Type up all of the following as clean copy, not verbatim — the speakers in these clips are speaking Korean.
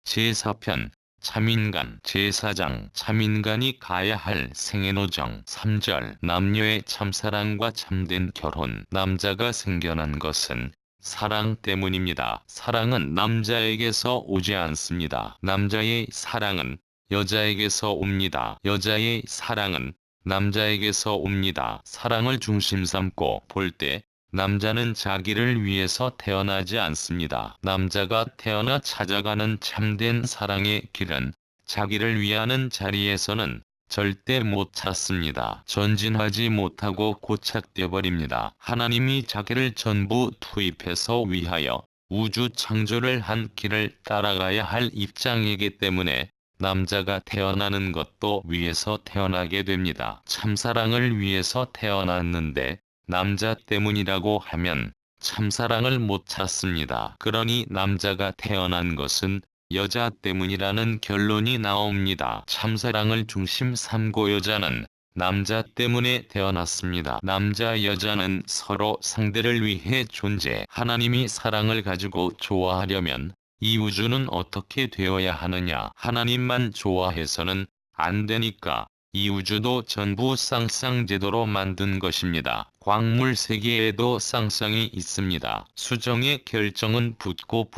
제4편 참인간 제4장 참인간이 가야 할 생애노정 3절 남녀의 참사랑과 참된 결혼. 남자가 생겨난 것은 사랑 때문입니다. 사랑은 남자에게서 오지 않습니다. 남자의 사랑은 여자에게서 옵니다. 여자의 사랑은 남자에게서 옵니다. 사랑을 중심 삼고 볼 때 남자는 자기를 위해서 태어나지 않습니다. 남자가 태어나 찾아가는 참된 사랑의 길은 자기를 위하는 자리에서는 절대 못 찾습니다. 전진하지 못하고 고착돼 버립니다. 하나님이 자기를 전부 투입해서 위하여 우주 창조를 한 길을 따라가야 할 입장이기 때문에 남자가 태어나는 것도 위해서 태어나게 됩니다. 참사랑을 위해서 태어났는데 남자 때문이라고 하면 참사랑을 못 찾습니다. 그러니 남자가 태어난 것은 여자 때문이라는 결론이 나옵니다. 참사랑을 중심 삼고 여자는 남자 때문에 태어났습니다. 남자 여자는 서로 상대를 위해 존재. 하나님이 사랑을 가지고 좋아하려면 이 우주는 어떻게 되어야 하느냐? 하나님만 좋아해서는 안 되니까 이 우주도 전부 쌍쌍제도로 만든 것입니다. 광물 세계에도 쌍쌍이 있습니다. 수정의 결정은 붙고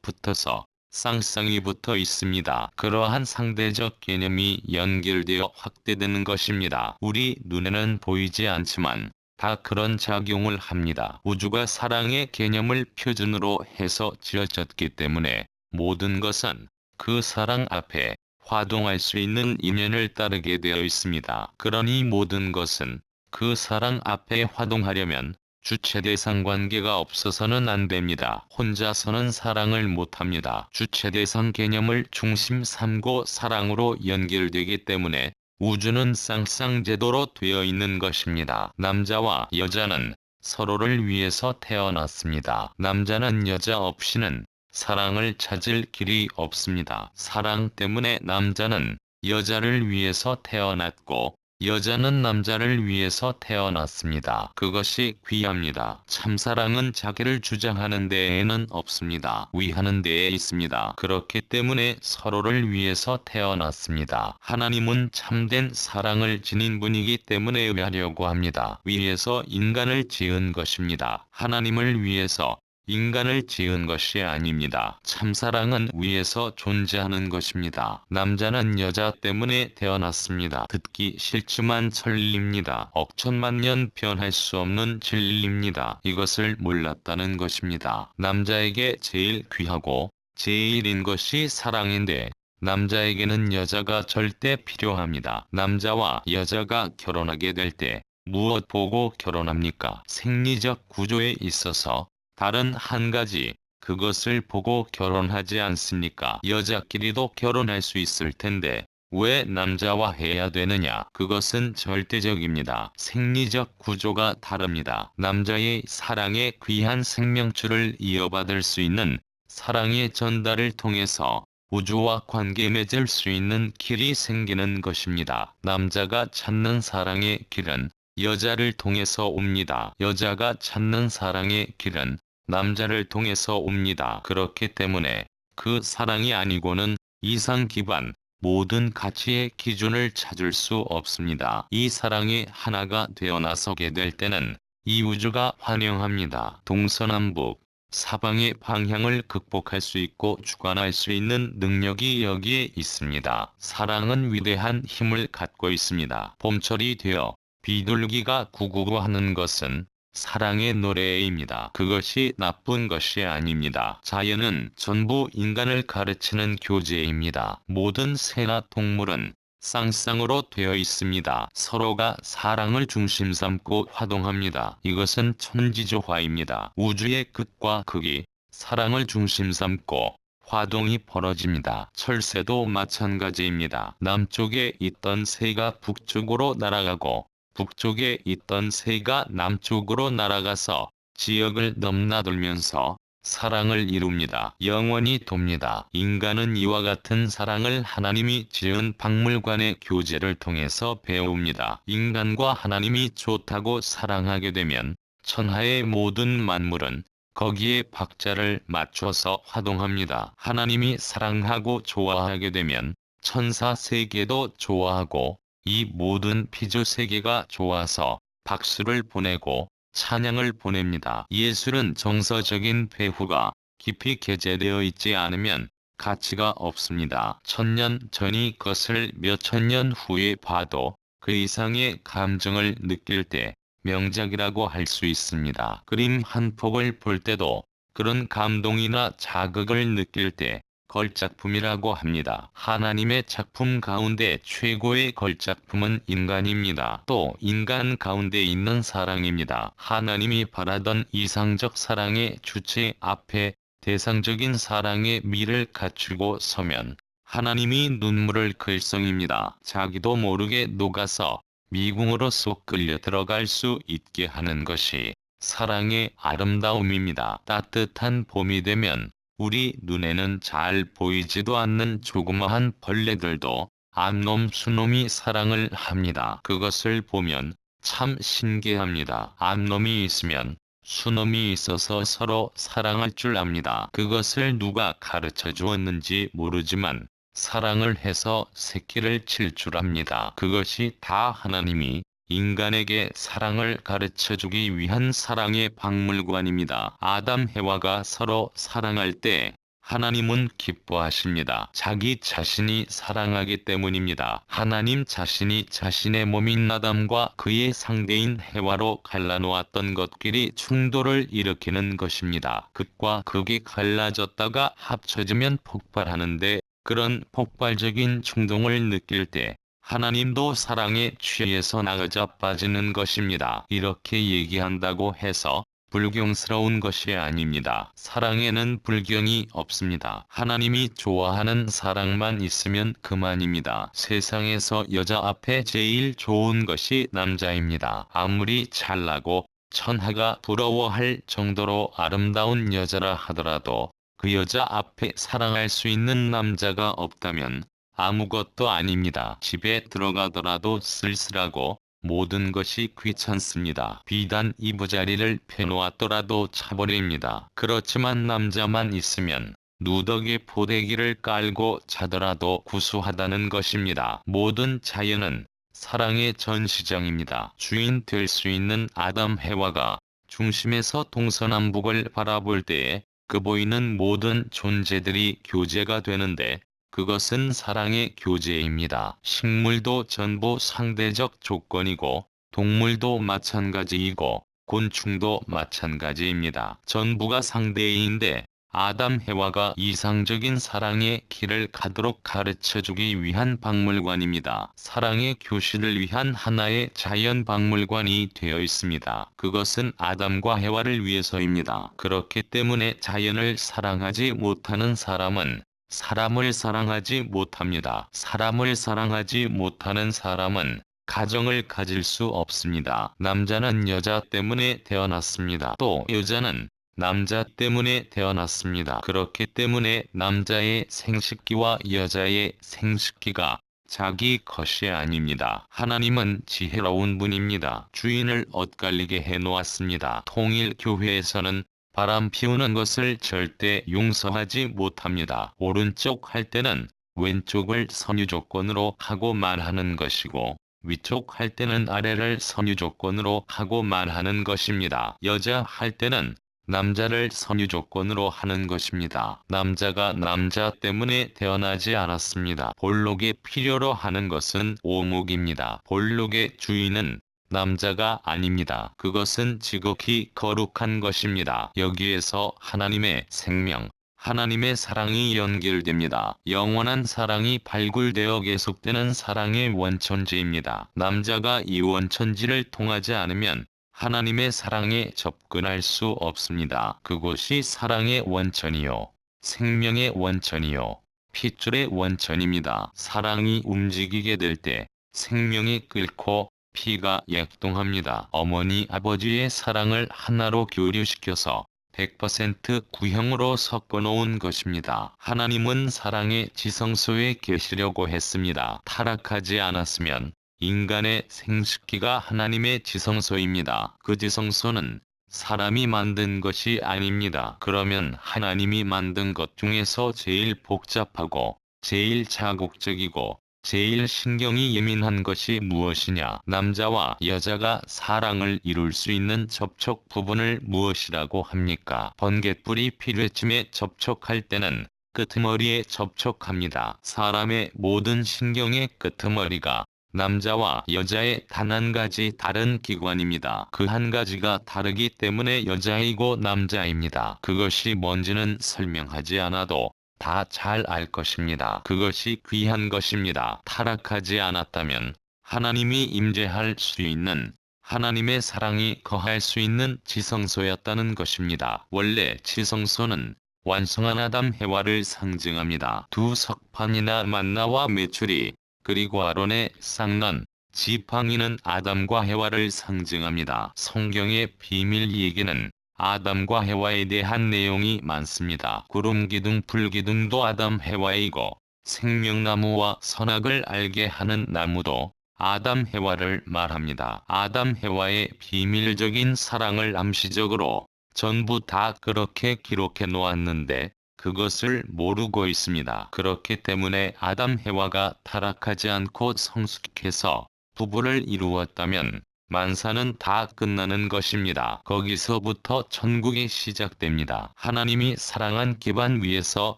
붙어서 쌍쌍이 붙어 있습니다. 그러한 상대적 개념이 연결되어 확대되는 것입니다. 우리 눈에는 보이지 않지만 다 그런 작용을 합니다. 우주가 사랑의 개념을 표준으로 해서 지어졌기 때문에 모든 것은 그 사랑 앞에 화동할 수 있는 인연을 따르게 되어 있습니다. 그러니 모든 것은 그 사랑 앞에 화동하려면 주체-대상 관계가 없어서는 안 됩니다. 혼자서는 사랑을 못합니다. 주체-대상 개념을 중심 삼고 사랑으로 연결되기 때문에 우주는 쌍쌍제도로 되어 있는 것입니다. 남자와 여자는 서로를 위해서 태어났습니다. 남자는 여자 없이는 사랑을 찾을 길이 없습니다. 사랑 때문에 남자는 여자를 위해서 태어났고 여자는 남자를 위해서 태어났습니다. 그것이 귀합니다. 참사랑은 자기를 주장하는 데에는 없습니다. 위하는 데에 있습니다. 그렇기 때문에 서로를 위해서 태어났습니다. 하나님은 참된 사랑을 지닌 분이기 때문에 위하려고 합니다. 위해서 인간을 지은 것입니다. 하나님을 위해서 인간을 지은 것이 아닙니다. 참사랑은 위에서 존재하는 것입니다. 남자는 여자 때문에 태어났습니다. 듣기 싫지만 진리입니다. 억천만년 변할 수 없는 진리입니다. 이것을 몰랐다는 것입니다. 남자에게 제일 귀하고 제일인 것이 사랑인데 남자에게는 여자가 절대 필요합니다. 남자와 여자가 결혼하게 될 때 무엇 보고 결혼합니까? 생리적 구조에 있어서 다른 한 가지, 그것을 보고 결혼하지 않습니까? 여자끼리도 결혼할 수 있을 텐데 왜 남자와 해야 되느냐? 그것은 절대적입니다. 생리적 구조가 다릅니다. 남자의 사랑에 귀한 생명줄을 이어받을 수 있는 사랑의 전달을 통해서 우주와 관계 맺을 수 있는 길이 생기는 것입니다. 남자가 찾는 사랑의 길은 여자를 통해서 옵니다. 여자가 찾는 사랑의 길은 남자를 통해서 옵니다. 그렇기 때문에 그 사랑이 아니고는 이상 기반, 모든 가치의 기준을 찾을 수 없습니다. 이 사랑이 하나가 되어 나서게 될 때는 이 우주가 환영합니다. 동서남북, 사방의 방향을 극복할 수 있고 주관할 수 있는 능력이 여기에 있습니다. 사랑은 위대한 힘을 갖고 있습니다. 봄철이 되어 비둘기가 구구구 하는 것은 사랑의 노래입니다. 그것이 나쁜 것이 아닙니다. 자연은 전부 인간을 가르치는 교재입니다. 모든 새나 동물은 쌍쌍으로 되어 있습니다. 서로가 사랑을 중심 삼고 화동합니다. 이것은 천지조화입니다. 우주의 극과 극이 사랑을 중심 삼고 화동이 벌어집니다. 철새도 마찬가지입니다. 남쪽에 있던 새가 북쪽으로 날아가고 북쪽에 있던 새가 남쪽으로 날아가서 지역을 넘나들면서 사랑을 이룹니다. 영원히 돕니다. 인간은 이와 같은 사랑을 하나님이 지은 박물관의 교재를 통해서 배웁니다. 인간과 하나님이 좋다고 사랑하게 되면 천하의 모든 만물은 거기에 박자를 맞춰서 화동합니다. 하나님이 사랑하고 좋아하게 되면 천사 세계도 좋아하고 이 모든 피조 세계가 좋아서 박수를 보내고 찬양을 보냅니다. 예술은 정서적인 배후가 깊이 게재되어 있지 않으면 가치가 없습니다. 1000년 전의 것을 몇천 년 후에 봐도 그 이상의 감정을 느낄 때 명작이라고 할 수 있습니다. 그림 한 폭을 볼 때도 그런 감동이나 자극을 느낄 때 걸작품이라고 합니다. 하나님의 작품 가운데 최고의 걸작품은 인간입니다. 또 인간 가운데 있는 사랑입니다. 하나님이 바라던 이상적 사랑의 주체 앞에 대상적인 사랑의 미를 갖추고 서면 하나님이 눈물을 글썽입니다. 자기도 모르게 녹아서 미궁으로 쏙 끌려 들어갈 수 있게 하는 것이 사랑의 아름다움입니다. 따뜻한 봄이 되면 우리 눈에는 잘 보이지도 않는 조그마한 벌레들도 암놈 수놈이 사랑을 합니다. 그것을 보면 참 신기합니다. 암놈이 있으면 수놈이 있어서 서로 사랑할 줄 압니다. 그것을 누가 가르쳐 주었는지 모르지만 사랑을 해서 새끼를 칠 줄 압니다. 그것이 다 하나님이 인간에게 사랑을 가르쳐주기 위한 사랑의 박물관입니다. 아담 해와가 서로 사랑할 때 하나님은 기뻐하십니다. 자기 자신이 사랑하기 때문입니다. 하나님 자신이 자신의 몸인 아담과 그의 상대인 해와로 갈라놓았던 것끼리 충돌을 일으키는 것입니다. 극과 극이 갈라졌다가 합쳐지면 폭발하는데 그런 폭발적인 충동을 느낄 때 하나님도 사랑에 취해서 나가자 빠지는 것입니다. 이렇게 얘기한다고 해서 불경스러운 것이 아닙니다. 사랑에는 불경이 없습니다. 하나님이 좋아하는 사랑만 있으면 그만입니다. 세상에서 여자 앞에 제일 좋은 것이 남자입니다. 아무리 잘나고 천하가 부러워할 정도로 아름다운 여자라 하더라도 그 여자 앞에 사랑할 수 있는 남자가 없다면 아무것도 아닙니다. 집에 들어가더라도 쓸쓸하고 모든 것이 귀찮습니다. 비단 이부자리를 펴놓았더라도 차버립니다. 그렇지만 남자만 있으면 누더기 포대기를 깔고 자더라도 구수하다는 것입니다. 모든 자연은 사랑의 전시장입니다. 주인 될 수 있는 아담 해와가 중심에서 동서남북을 바라볼 때에 그 보이는 모든 존재들이 교제가 되는데 그것은 사랑의 교제입니다. 식물도 전부 상대적 조건이고 동물도 마찬가지이고 곤충도 마찬가지입니다. 전부가 상대인데 아담 해와가 이상적인 사랑의 길을 가도록 가르쳐주기 위한 박물관입니다. 사랑의 교실을 위한 하나의 자연 박물관이 되어 있습니다. 그것은 아담과 해와를 위해서입니다. 그렇기 때문에 자연을 사랑하지 못하는 사람은 사람을 사랑하지 못합니다. 사람을 사랑하지 못하는 사람은 가정을 가질 수 없습니다. 남자는 여자 때문에 태어났습니다. 또 여자는 남자 때문에 태어났습니다. 그렇기 때문에 남자의 생식기와 여자의 생식기가 자기 것이 아닙니다. 하나님은 지혜로운 분입니다. 주인을 엇갈리게 해놓았습니다. 통일교회에서는 바람 피우는 것을 절대 용서하지 못합니다. 오른쪽 할 때는 왼쪽을 선유조건으로 하고 말하는 것이고 위쪽 할 때는 아래를 선유조건으로 하고 말하는 것입니다. 여자 할 때는 남자를 선유조건으로 하는 것입니다. 남자가 남자 때문에 태어나지 않았습니다. 볼록의 필요로 하는 것은 오목입니다. 볼록의 주인은 남자가 아닙니다. 그것은 지극히 거룩한 것입니다. 여기에서 하나님의 생명, 하나님의 사랑이 연결됩니다. 영원한 사랑이 발굴되어 계속되는 사랑의 원천지입니다. 남자가 이 원천지를 통하지 않으면 하나님의 사랑에 접근할 수 없습니다. 그곳이 사랑의 원천이요, 생명의 원천이요, 핏줄의 원천입니다. 사랑이 움직이게 될 때 생명이 끓고 피가 약동합니다. 어머니 아버지의 사랑을 하나로 교류시켜서 100% 구형으로 섞어놓은 것입니다. 하나님은 사랑의 지성소에 계시려고 했습니다. 타락하지 않았으면 인간의 생식기가 하나님의 지성소입니다. 그 지성소는 사람이 만든 것이 아닙니다. 그러면 하나님이 만든 것 중에서 제일 복잡하고 제일 자극적이고 제일 신경이 예민한 것이 무엇이냐? 남자와 여자가 사랑을 이룰 수 있는 접촉 부분을 무엇이라고 합니까? 번갯불이 필요해쯤에 접촉할 때는 끄트머리에 접촉합니다. 사람의 모든 신경의 끄트머리가 남자와 여자의 단 한 가지 다른 기관입니다. 그 한 가지가 다르기 때문에 여자이고 남자입니다. 그것이 뭔지는 설명하지 않아도 다 잘 알 것입니다. 그것이 귀한 것입니다. 타락하지 않았다면 하나님이 임재할 수 있는 하나님의 사랑이 거할 수 있는 지성소였다는 것입니다. 원래 지성소는 완성한 아담 해와를 상징합니다. 두 석판이나 만나와 메추리 그리고 아론의 쌍난, 지팡이는 아담과 해와를 상징합니다. 성경의 비밀 얘기는 아담과 해와에 대한 내용이 많습니다. 구름기둥 불기둥도 아담 해와이고 생명나무와 선악을 알게 하는 나무도 아담 해와를 말합니다. 아담 해와의 비밀적인 사랑을 암시적으로 전부 다 그렇게 기록해 놓았는데 그것을 모르고 있습니다. 그렇기 때문에 아담 해와가 타락하지 않고 성숙해서 부부를 이루었다면 만사는 다 끝나는 것입니다. 거기서부터 천국이 시작됩니다. 하나님이 사랑한 기반 위에서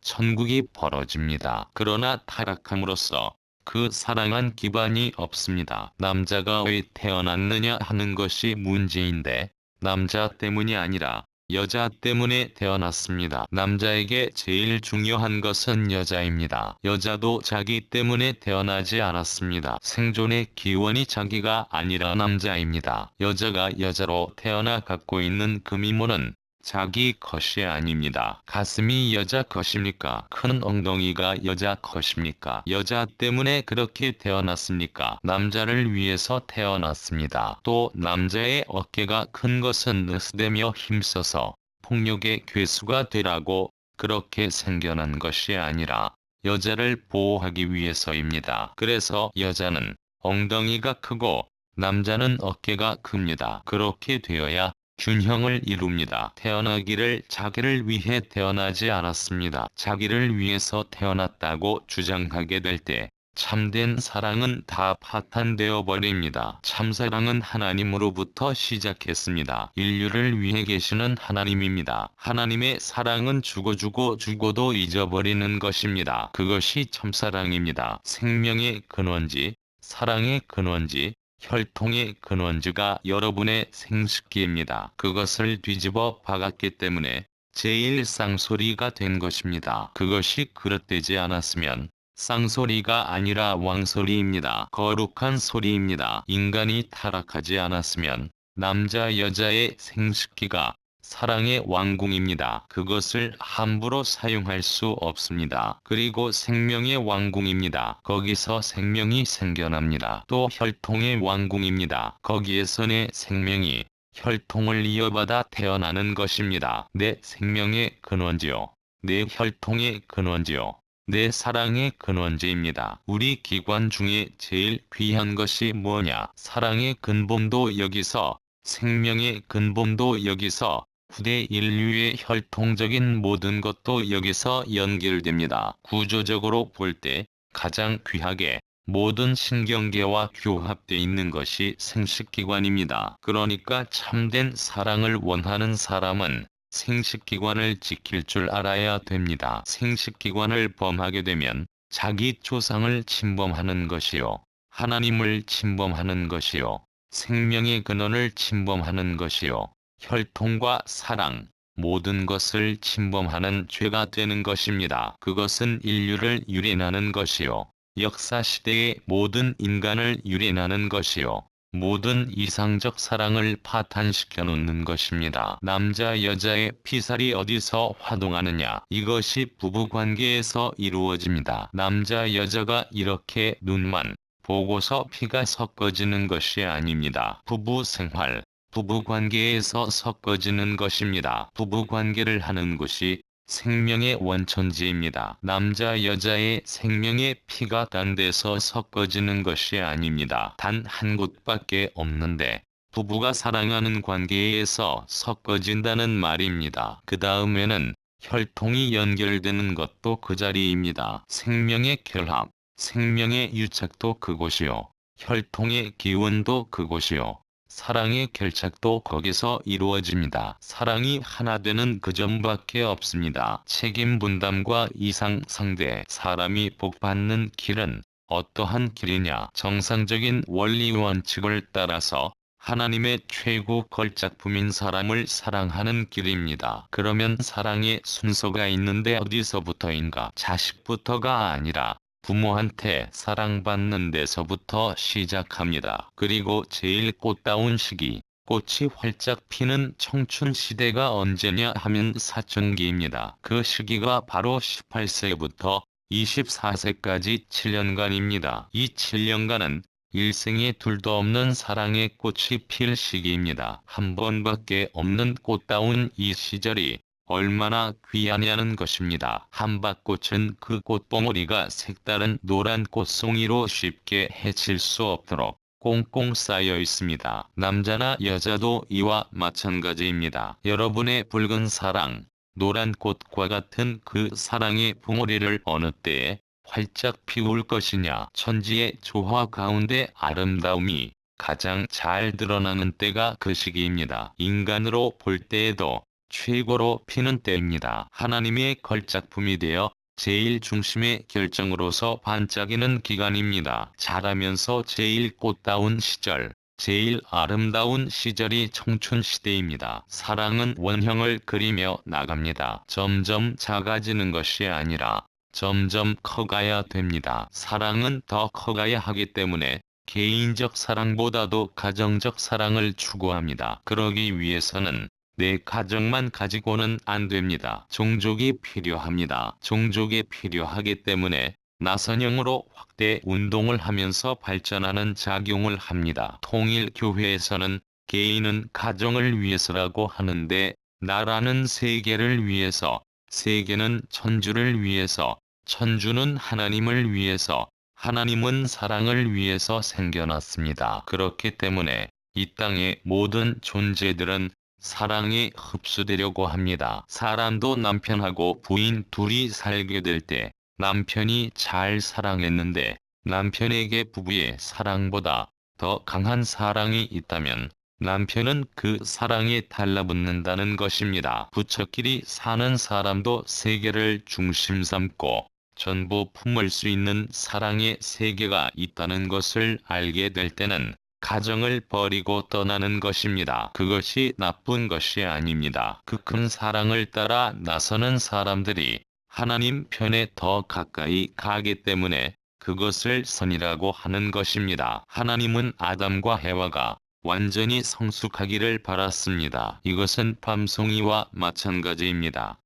천국이 벌어집니다. 그러나 타락함으로써 그 사랑한 기반이 없습니다. 남자가 왜 태어났느냐 하는 것이 문제인데 남자 때문이 아니라 여자 때문에 태어났습니다. 남자에게 제일 중요한 것은 여자입니다. 여자도 자기 때문에 태어나지 않았습니다. 생존의 기원이 자기가 아니라 남자입니다. 여자가 여자로 태어나 갖고 있는 그 미모는 자기 것이 아닙니다. 가슴이 여자 것입니까? 큰 엉덩이가 여자 것입니까? 여자 때문에 그렇게 태어났습니까? 남자를 위해서 태어났습니다. 또 남자의 어깨가 큰 것은 느스대며 힘써서 폭력의 괴수가 되라고 그렇게 생겨난 것이 아니라 여자를 보호하기 위해서입니다. 그래서 여자는 엉덩이가 크고 남자는 어깨가 큽니다. 그렇게 되어야 균형을 이룹니다. 태어나기를 자기를 위해 태어나지 않았습니다. 자기를 위해서 태어났다고 주장하게 될 때 참된 사랑은 다 파탄되어 버립니다. 참사랑은 하나님으로부터 시작했습니다. 인류를 위해 계시는 하나님입니다. 하나님의 사랑은 죽어도 잊어버리는 것입니다. 그것이 참사랑입니다. 생명의 근원지, 사랑의 근원지, 혈통의 근원지가 여러분의 생식기입니다. 그것을 뒤집어 박았기 때문에 제일 쌍소리가 된 것입니다. 그것이 그릇되지 않았으면 쌍소리가 아니라 왕소리입니다. 거룩한 소리입니다. 인간이 타락하지 않았으면 남자 여자의 생식기가 사랑의 왕궁입니다. 그것을 함부로 사용할 수 없습니다. 그리고 생명의 왕궁입니다. 거기서 생명이 생겨납니다. 또 혈통의 왕궁입니다. 거기에서 내 생명이 혈통을 이어받아 태어나는 것입니다. 내 생명의 근원지요. 내 혈통의 근원지요. 내 사랑의 근원지입니다. 우리 기관 중에 제일 귀한 것이 뭐냐? 사랑의 근본도 여기서, 생명의 근본도 여기서, 후대 인류의 혈통적인 모든 것도 여기서 연결됩니다. 구조적으로 볼 때 가장 귀하게 모든 신경계와 규합되어 있는 것이 생식기관입니다. 그러니까 참된 사랑을 원하는 사람은 생식기관을 지킬 줄 알아야 됩니다. 생식기관을 범하게 되면 자기 조상을 침범하는 것이요, 하나님을 침범하는 것이요, 생명의 근원을 침범하는 것이요, 혈통과 사랑, 모든 것을 침범하는 죄가 되는 것입니다. 그것은 인류를 유린하는 것이요, 역사시대의 모든 인간을 유린하는 것이요, 모든 이상적 사랑을 파탄시켜 놓는 것입니다. 남자 여자의 피살이 어디서 화동하느냐? 이것이 부부관계에서 이루어집니다. 남자 여자가 이렇게 눈만 보고서 피가 섞어지는 것이 아닙니다. 부부생활, 부부관계에서 섞어지는 것입니다. 부부관계를 하는 곳이 생명의 원천지입니다. 남자 여자의 생명의 피가 딴 데서 섞어지는 것이 아닙니다. 단 한 곳밖에 없는데 부부가 사랑하는 관계에서 섞어진다는 말입니다. 그 다음에는 혈통이 연결되는 것도 그 자리입니다. 생명의 결합, 생명의 유착도 그곳이요. 혈통의 기원도 그곳이요. 사랑의 결착도 거기서 이루어집니다. 사랑이 하나 되는 그 점밖에 없습니다. 책임 분담과 이상 상대, 사람이 복받는 길은 어떠한 길이냐? 정상적인 원리 원칙을 따라서 하나님의 최고 걸작품인 사람을 사랑하는 길입니다. 그러면 사랑의 순서가 있는데 어디서부터인가? 자식부터가 아니라 부모한테 사랑받는 데서부터 시작합니다. 그리고 제일 꽃다운 시기, 꽃이 활짝 피는 청춘 시대가 언제냐 하면 사춘기입니다. 그 시기가 바로 18세부터 24세까지 7년간입니다. 이 7년간은 일생에 둘도 없는 사랑의 꽃이 필 시기입니다. 한 번밖에 없는 꽃다운 이 시절이 얼마나 귀하냐는 것입니다. 한밭꽃은 그 꽃봉오리가 색다른 노란 꽃송이로 쉽게 해칠 수 없도록 꽁꽁 쌓여 있습니다. 남자나 여자도 이와 마찬가지입니다. 여러분의 붉은 사랑, 노란 꽃과 같은 그 사랑의 봉오리를 어느 때에 활짝 피울 것이냐. 천지의 조화 가운데 아름다움이 가장 잘 드러나는 때가 그 시기입니다. 인간으로 볼 때에도 최고로 피는 때입니다. 하나님의 걸작품이 되어 제일 중심의 결정으로서 반짝이는 기간입니다. 자라면서 제일 꽃다운 시절, 제일 아름다운 시절이 청춘 시대입니다. 사랑은 원형을 그리며 나갑니다. 점점 작아지는 것이 아니라 점점 커가야 됩니다. 사랑은 더 커가야 하기 때문에 개인적 사랑보다도 가정적 사랑을 추구합니다. 그러기 위해서는 내 가정만 가지고는 안 됩니다. 종족이 필요합니다. 종족이 필요하기 때문에 나선형으로 확대 운동을 하면서 발전하는 작용을 합니다. 통일교회에서는 개인은 가정을 위해서라고 하는데 나라는 세계를 위해서, 세계는 천주를 위해서, 천주는 하나님을 위해서, 하나님은 사랑을 위해서 생겨났습니다. 그렇기 때문에 이 땅의 모든 존재들은 사랑에 흡수되려고 합니다. 사람도 남편하고 부인 둘이 살게 될 때 남편이 잘 사랑했는데 남편에게 부부의 사랑보다 더 강한 사랑이 있다면 남편은 그 사랑에 달라붙는다는 것입니다. 부처끼리 사는 사람도 세계를 중심 삼고 전부 품을 수 있는 사랑의 세계가 있다는 것을 알게 될 때는 가정을 버리고 떠나는 것입니다. 그것이 나쁜 것이 아닙니다. 그 큰 사랑을 따라 나서는 사람들이 하나님 편에 더 가까이 가기 때문에 그것을 선이라고 하는 것입니다. 하나님은 아담과 해와가 완전히 성숙하기를 바랐습니다. 이것은 밤송이와 마찬가지입니다.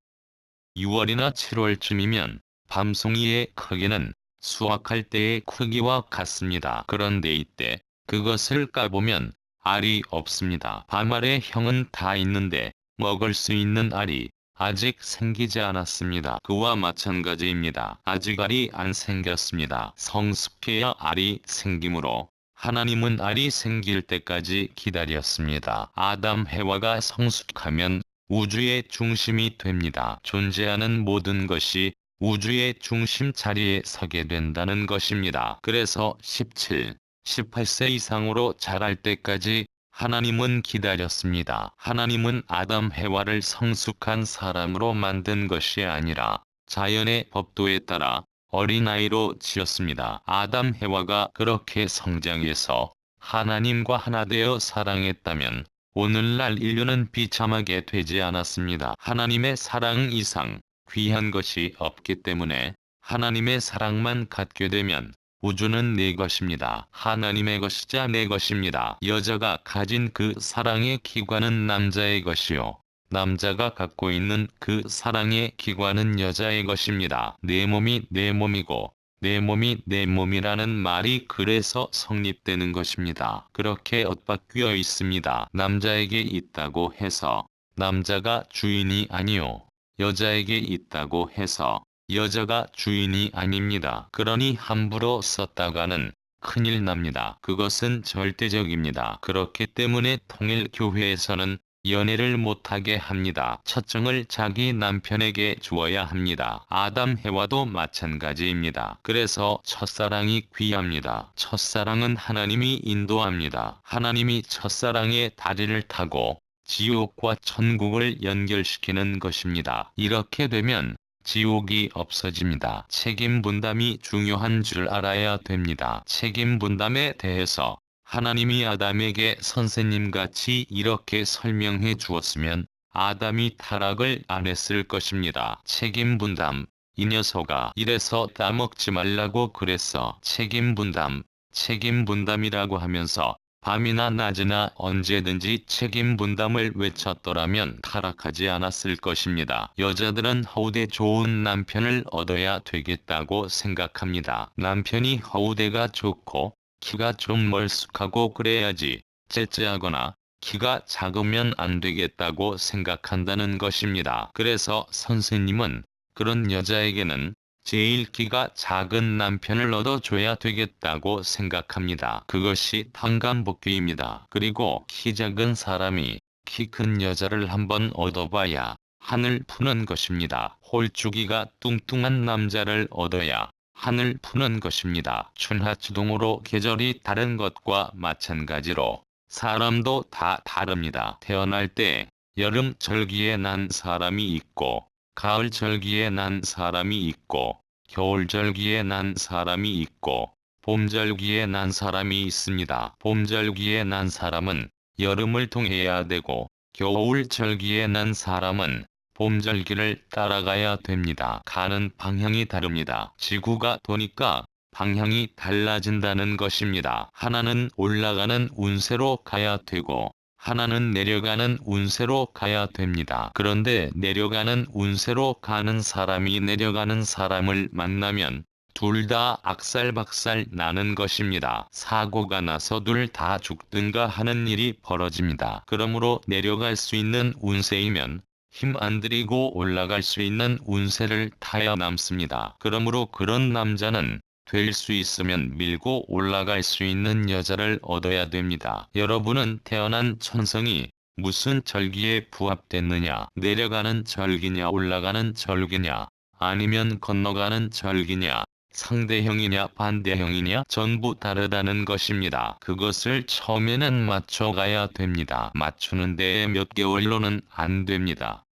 6월이나 7월쯤이면 밤송이의 크기는 수확할 때의 크기와 같습니다. 그런데 이때 그것을 까보면 알이 없습니다. 밤알의 형은 다 있는데 먹을 수 있는 알이 아직 생기지 않았습니다. 그와 마찬가지입니다. 아직 알이 안 생겼습니다. 성숙해야 알이 생기므로 하나님은 알이 생길 때까지 기다렸습니다. 아담 해와가 성숙하면 우주의 중심이 됩니다. 존재하는 모든 것이 우주의 중심 자리에 서게 된다는 것입니다. 그래서 17, 18세 이상으로 자랄 때까지 하나님은 기다렸습니다. 하나님은 아담 해와를 성숙한 사람으로 만든 것이 아니라 자연의 법도에 따라 어린아이로 지었습니다. 아담 해와가 그렇게 성장해서 하나님과 하나 되어 사랑했다면 오늘날 인류는 비참하게 되지 않았습니다. 하나님의 사랑 이상 귀한 것이 없기 때문에 하나님의 사랑만 갖게 되면 우주는 내 것입니다. 하나님의 것이자 내 것입니다. 여자가 가진 그 사랑의 기관은 남자의 것이요. 남자가 갖고 있는 그 사랑의 기관은 여자의 것입니다. 내 몸이 내 몸이고 내 몸이 내 몸이라는 말이 그래서 성립되는 것입니다. 그렇게 엇바뀌어 있습니다. 남자에게 있다고 해서 남자가 주인이 아니요. 여자에게 있다고 해서 여자가 주인이 아닙니다. 그러니 함부로 썼다가는 큰일 납니다. 그것은 절대적입니다. 그렇기 때문에 통일교회에서는 연애를 못하게 합니다. 첫정을 자기 남편에게 주어야 합니다. 아담 해와도 마찬가지입니다. 그래서 첫사랑이 귀합니다. 첫사랑은 하나님이 인도합니다. 하나님이 첫사랑의 다리를 타고 지옥과 천국을 연결시키는 것입니다. 이렇게 되면 지옥이 없어집니다. 책임 분담이 중요한 줄 알아야 됩니다. 책임 분담에 대해서 하나님이 아담에게 선생님같이 이렇게 설명해 주었으면 아담이 타락을 안 했을 것입니다. 책임 분담. 이 녀석아 이래서 따먹지 말라고 그랬어. 책임 분담. 책임 분담이라고 하면서 밤이나 낮이나 언제든지 책임 분담을 외쳤더라면 타락하지 않았을 것입니다. 여자들은 허우대 좋은 남편을 얻어야 되겠다고 생각합니다. 남편이 허우대가 좋고 키가 좀 멀쑥하고 그래야지 째째하거나 키가 작으면 안 되겠다고 생각한다는 것입니다. 그래서 선생님은 그런 여자에게는 제일 키가 작은 남편을 얻어줘야 되겠다고 생각합니다. 그것이 탄감복귀입니다. 그리고 키 작은 사람이 키 큰 여자를 한번 얻어봐야 한을 푸는 것입니다. 홀쭉이가 뚱뚱한 남자를 얻어야 한을 푸는 것입니다. 춘하추동으로 계절이 다른 것과 마찬가지로 사람도 다 다릅니다. 태어날 때 여름 절기에 난 사람이 있고 가을 절기에 난 사람이 있고 겨울 절기에 난 사람이 있고 봄 절기에 난 사람이 있습니다. 봄 절기에 난 사람은 여름을 통해야 되고 겨울 절기에 난 사람은 봄 절기를 따라가야 됩니다. 가는 방향이 다릅니다. 지구가 도니까 방향이 달라진다는 것입니다. 하나는 올라가는 운세로 가야 되고 하나는 내려가는 운세로 가야 됩니다. 그런데 내려가는 운세로 가는 사람이 내려가는 사람을 만나면 둘 다 악살박살 나는 것입니다. 사고가 나서 둘 다 죽든가 하는 일이 벌어집니다. 그러므로 내려갈 수 있는 운세이면 힘 안 들이고 올라갈 수 있는 운세를 타야 남습니다. 그러므로 그런 남자는 될 수 있으면 밀고 올라갈 수 있는 여자를 얻어야 됩니다. 여러분은 태어난 천성이 무슨 절기에 부합됐느냐? 내려가는 절기냐 올라가는 절기냐? 아니면 건너가는 절기냐? 상대형이냐 반대형이냐? 전부 다르다는 것입니다. 그것을 처음에는 맞춰가야 됩니다. 맞추는 데에 몇 개월로는 안 됩니다.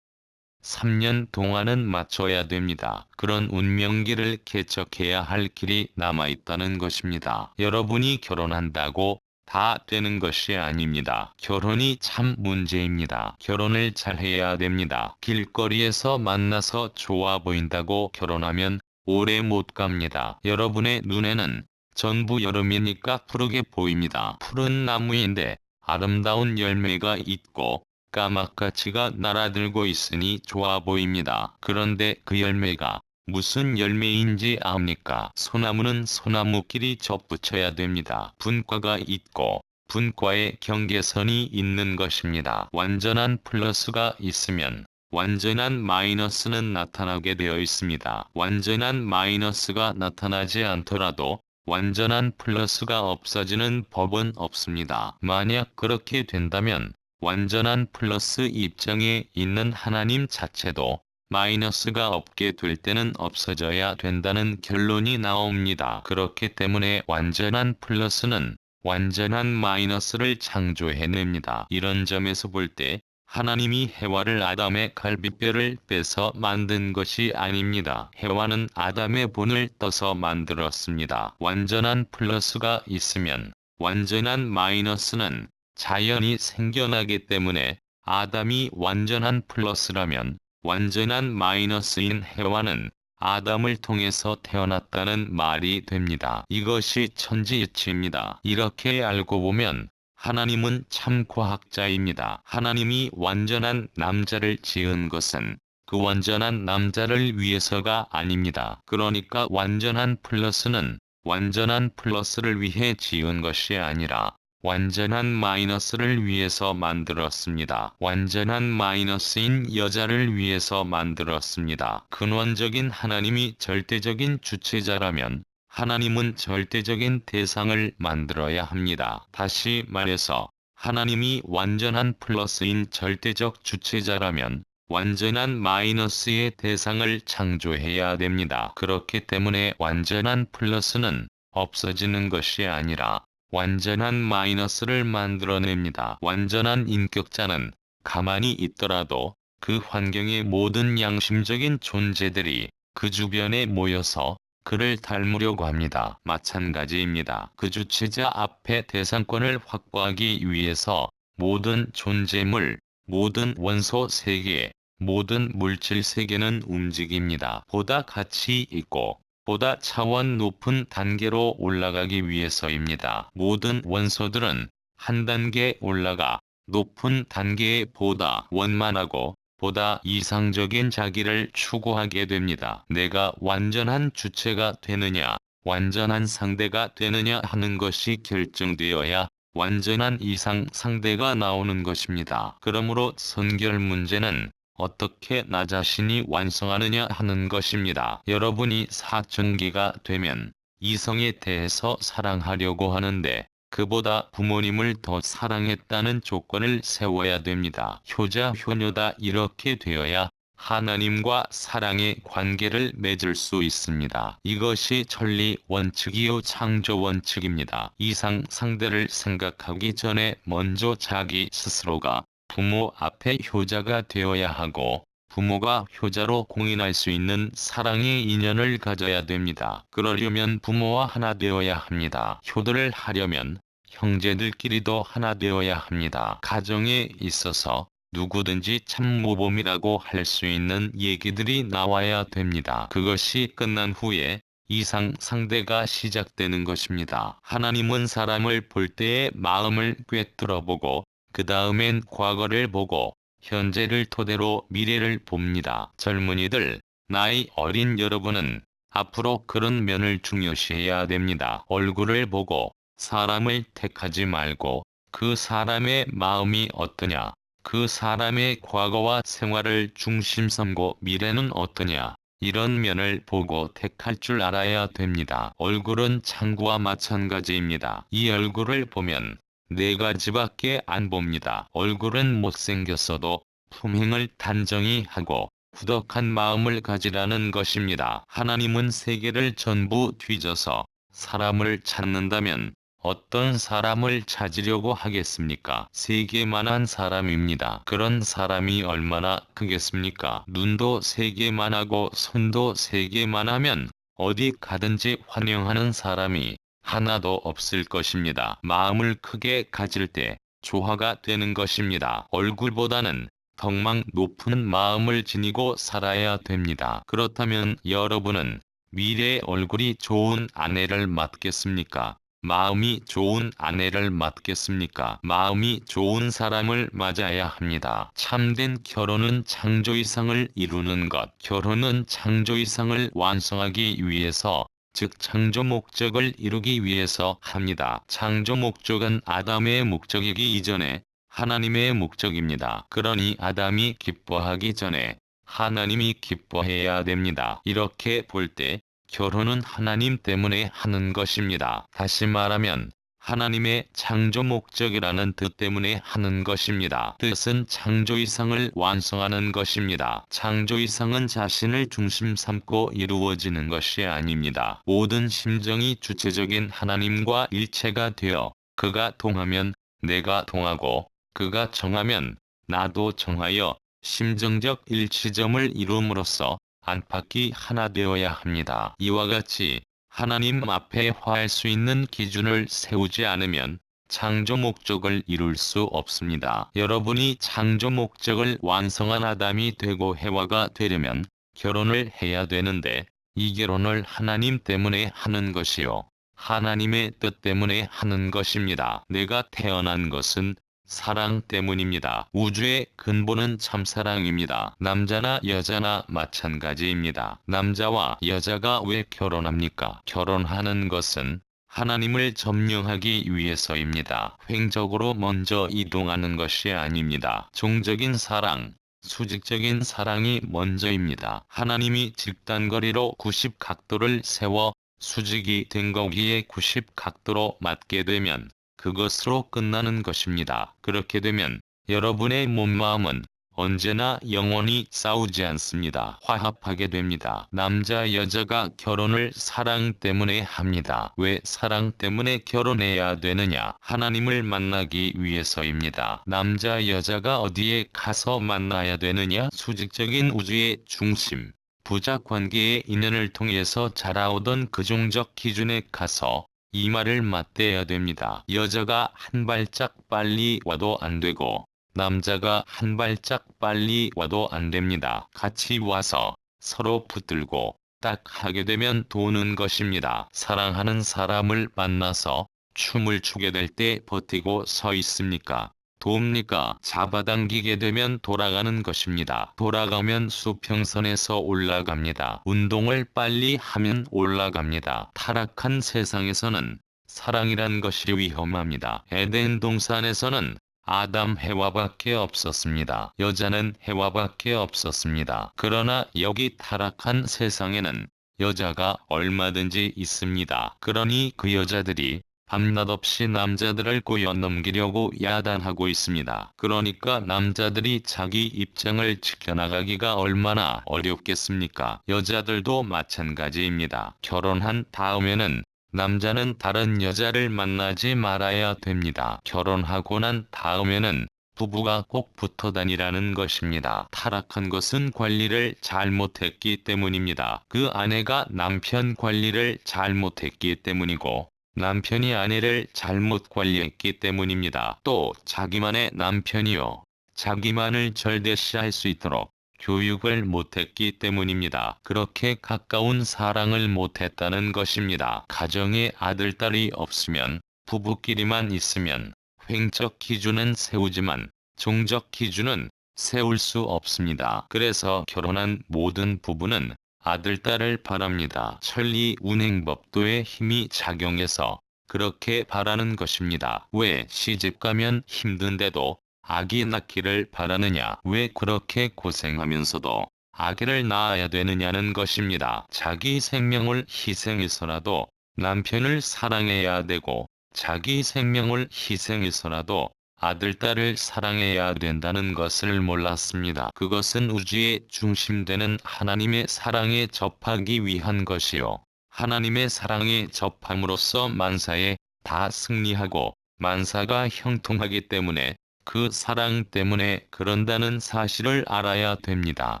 3년 동안은 맞춰야 됩니다. 그런 운명기를 개척해야 할 길이 남아있다는 것입니다. 여러분이 결혼한다고 다 되는 것이 아닙니다. 결혼이 참 문제입니다. 결혼을 잘해야 됩니다. 길거리에서 만나서 좋아 보인다고 결혼하면 오래 못 갑니다. 여러분의 눈에는 전부 여름이니까 푸르게 보입니다. 푸른 나무인데 아름다운 열매가 있고 까마귀가 날아들고 있으니 좋아 보입니다. 그런데 그 열매가 무슨 열매인지 압니까? 소나무는 소나무끼리 접붙여야 됩니다. 분과가 있고 분과의 경계선이 있는 것입니다. 완전한 플러스가 있으면 완전한 마이너스는 나타나게 되어 있습니다. 완전한 마이너스가 나타나지 않더라도 완전한 플러스가 없어지는 법은 없습니다. 만약 그렇게 된다면 완전한 플러스 입장에 있는 하나님 자체도 마이너스가 없게 될 때는 없어져야 된다는 결론이 나옵니다. 그렇기 때문에 완전한 플러스는 완전한 마이너스를 창조해냅니다. 이런 점에서 볼 때 하나님이 해와를 아담의 갈비뼈를 빼서 만든 것이 아닙니다. 해와는 아담의 본을 떠서 만들었습니다. 완전한 플러스가 있으면 완전한 마이너스는 자연히 생겨나기 때문에 아담이 완전한 플러스라면 완전한 마이너스인 해와는 아담을 통해서 태어났다는 말이 됩니다. 이것이 천지이치입니다. 이렇게 알고 보면 하나님은 참 과학자입니다. 하나님이 완전한 남자를 지은 것은 그 완전한 남자를 위해서가 아닙니다. 그러니까 완전한 플러스는 완전한 플러스를 위해 지은 것이 아니라 완전한 마이너스를 위해서 만들었습니다. 완전한 마이너스인 여자를 위해서 만들었습니다. 근원적인 하나님이 절대적인 주체자라면 하나님은 절대적인 대상을 만들어야 합니다. 다시 말해서 하나님이 완전한 플러스인 절대적 주체자라면 완전한 마이너스의 대상을 창조해야 됩니다. 그렇기 때문에 완전한 플러스는 없어지는 것이 아니라 완전한 마이너스를 만들어냅니다. 완전한 인격자는 가만히 있더라도 그 환경의 모든 양심적인 존재들이 그 주변에 모여서 그를 닮으려고 합니다. 마찬가지입니다. 그 주체자 앞에 대상권을 확보하기 위해서 모든 존재물, 모든 원소 세계, 모든 물질 세계는 움직입니다. 보다 가치 있고 보다 차원 높은 단계로 올라가기 위해서입니다. 모든 원소들은 한 단계 올라가 높은 단계에 보다 원만하고 보다 이상적인 자기를 추구하게 됩니다. 내가 완전한 주체가 되느냐, 완전한 상대가 되느냐 하는 것이 결정되어야 완전한 이상 상대가 나오는 것입니다. 그러므로 선결 문제는 어떻게 나 자신이 완성하느냐 하는 것입니다. 여러분이 사춘기가 되면 이성에 대해서 사랑하려고 하는데 그보다 부모님을 더 사랑했다는 조건을 세워야 됩니다. 효자 효녀다 이렇게 되어야 하나님과 사랑의 관계를 맺을 수 있습니다. 이것이 천리 원칙이요 창조 원칙입니다. 이상 상대를 생각하기 전에 먼저 자기 스스로가 부모 앞에 효자가 되어야 하고 부모가 효자로 공인할 수 있는 사랑의 인연을 가져야 됩니다. 그러려면 부모와 하나 되어야 합니다. 효도를 하려면 형제들끼리도 하나 되어야 합니다. 가정에 있어서 누구든지 참모범이라고 할 수 있는 얘기들이 나와야 됩니다. 그것이 끝난 후에 이상 상대가 시작되는 것입니다. 하나님은 사람을 볼 때의 마음을 꿰뚫어 보고 그 다음엔 과거를 보고 현재를 토대로 미래를 봅니다. 젊은이들, 나이 어린 여러분은 앞으로 그런 면을 중요시해야 됩니다. 얼굴을 보고 사람을 택하지 말고 그 사람의 마음이 어떠냐, 그 사람의 과거와 생활을 중심 삼고 미래는 어떠냐, 이런 면을 보고 택할 줄 알아야 됩니다. 얼굴은 창구와 마찬가지입니다. 이 얼굴을 보면 네 가지밖에 안 봅니다. 얼굴은 못생겼어도 품행을 단정히 하고 후덕한 마음을 가지라는 것입니다. 하나님은 세계를 전부 뒤져서 사람을 찾는다면 어떤 사람을 찾으려고 하겠습니까? 세계만한 사람입니다. 그런 사람이 얼마나 크겠습니까? 눈도 세계만하고 손도 세계만하면 어디 가든지 환영하는 사람이 하나도 없을 것입니다. 마음을 크게 가질 때 조화가 되는 것입니다. 얼굴보다는 덕망 높은 마음을 지니고 살아야 됩니다. 그렇다면 여러분은 미래의 얼굴이 좋은 아내를 맡겠습니까? 마음이 좋은 아내를 맡겠습니까? 마음이 좋은 사람을 맞아야 합니다. 참된 결혼은 창조 이상을 이루는 것. 결혼은 창조 이상을 완성하기 위해서, 즉 창조 목적을 이루기 위해서 합니다. 창조 목적은 아담의 목적이기 이전에 하나님의 목적입니다. 그러니 아담이 기뻐하기 전에 하나님이 기뻐해야 됩니다. 이렇게 볼 때 결혼은 하나님 때문에 하는 것입니다. 다시 말하면 하나님의 창조 목적이라는 뜻 때문에 하는 것입니다. 뜻은 창조 이상을 완성하는 것입니다. 창조 이상은 자신을 중심 삼고 이루어지는 것이 아닙니다. 모든 심정이 주체적인 하나님과 일체가 되어 그가 동하면 내가 동하고 그가 정하면 나도 정하여 심정적 일치점을 이룸으로써 안팎이 하나 되어야 합니다. 이와 같이 하나님 앞에 화할 수 있는 기준을 세우지 않으면 창조 목적을 이룰 수 없습니다. 여러분이 창조 목적을 완성한 아담이 되고 해와가 되려면 결혼을 해야 되는데 이 결혼을 하나님 때문에 하는 것이요 하나님의 뜻 때문에 하는 것입니다. 내가 태어난 것은 사랑 때문입니다. 우주의 근본은 참사랑입니다. 남자나 여자나 마찬가지입니다. 남자와 여자가 왜 결혼합니까? 결혼하는 것은 하나님을 점령하기 위해서입니다. 횡적으로 먼저 이동하는 것이 아닙니다. 종적인 사랑, 수직적인 사랑이 먼저입니다. 하나님이 직단거리로 90각도를 세워 수직이 된 거기에 90각도로 맞게 되면 그것으로 끝나는 것입니다. 그렇게 되면 여러분의 몸마음은 언제나 영원히 싸우지 않습니다. 화합하게 됩니다. 남자 여자가 결혼을 사랑 때문에 합니다. 왜 사랑 때문에 결혼해야 되느냐? 하나님을 만나기 위해서입니다. 남자 여자가 어디에 가서 만나야 되느냐? 수직적인 우주의 중심, 부자 관계의 인연을 통해서 자라오던 그종적 기준에 가서 이마를 맞대야 됩니다. 여자가 한 발짝 빨리 와도 안 되고 남자가 한 발짝 빨리 와도 안 됩니다. 같이 와서 서로 붙들고 딱 하게 되면 도는 것입니다. 사랑하는 사람을 만나서 춤을 추게 될 때 버티고 서 있습니까? 돕니까? 잡아당기게 되면 돌아가는 것입니다. 돌아가면 수평선에서 올라갑니다. 운동을 빨리 하면 올라갑니다. 타락한 세상에서는 사랑이란 것이 위험합니다. 에덴 동산에서는 아담 해와밖에 없었습니다. 여자는 해와밖에 없었습니다. 그러나 여기 타락한 세상에는 여자가 얼마든지 있습니다. 그러니 그 여자들이 밤낮 없이 남자들을 꼬여넘기려고 야단하고 있습니다. 그러니까 남자들이 자기 입장을 지켜나가기가 얼마나 어렵겠습니까? 여자들도 마찬가지입니다. 결혼한 다음에는 남자는 다른 여자를 만나지 말아야 됩니다. 결혼하고 난 다음에는 부부가 꼭 붙어 다니라는 것입니다. 타락한 것은 관리를 잘못했기 때문입니다. 그 아내가 남편 관리를 잘못했기 때문이고 남편이 아내를 잘못 관리했기 때문입니다. 또 자기만의 남편이요, 자기만을 절대시할 수 있도록 교육을 못했기 때문입니다. 그렇게 가까운 사랑을 못했다는 것입니다. 가정에 아들, 딸이 없으면, 부부끼리만 있으면 횡적 기준은 세우지만 종적 기준은 세울 수 없습니다. 그래서 결혼한 모든 부부는 아들, 딸을 바랍니다. 천리 운행법도의 힘이 작용해서 그렇게 바라는 것입니다. 왜 시집가면 힘든데도 아기 낳기를 바라느냐? 왜 그렇게 고생하면서도 아기를 낳아야 되느냐는 것입니다. 자기 생명을 희생해서라도 남편을 사랑해야 되고 자기 생명을 희생해서라도 아들, 딸을 사랑해야 된다는 것을 몰랐습니다. 그것은 우주의 중심되는 하나님의 사랑에 접하기 위한 것이요, 하나님의 사랑에 접함으로써 만사에 다 승리하고 만사가 형통하기 때문에 그 사랑 때문에 그런다는 사실을 알아야 됩니다.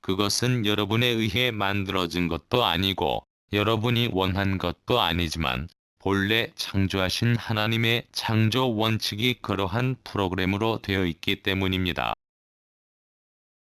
그것은 여러분에 의해 만들어진 것도 아니고 여러분이 원한 것도 아니지만 본래 창조하신 하나님의 창조 원칙이 그러한 프로그램으로 되어 있기 때문입니다.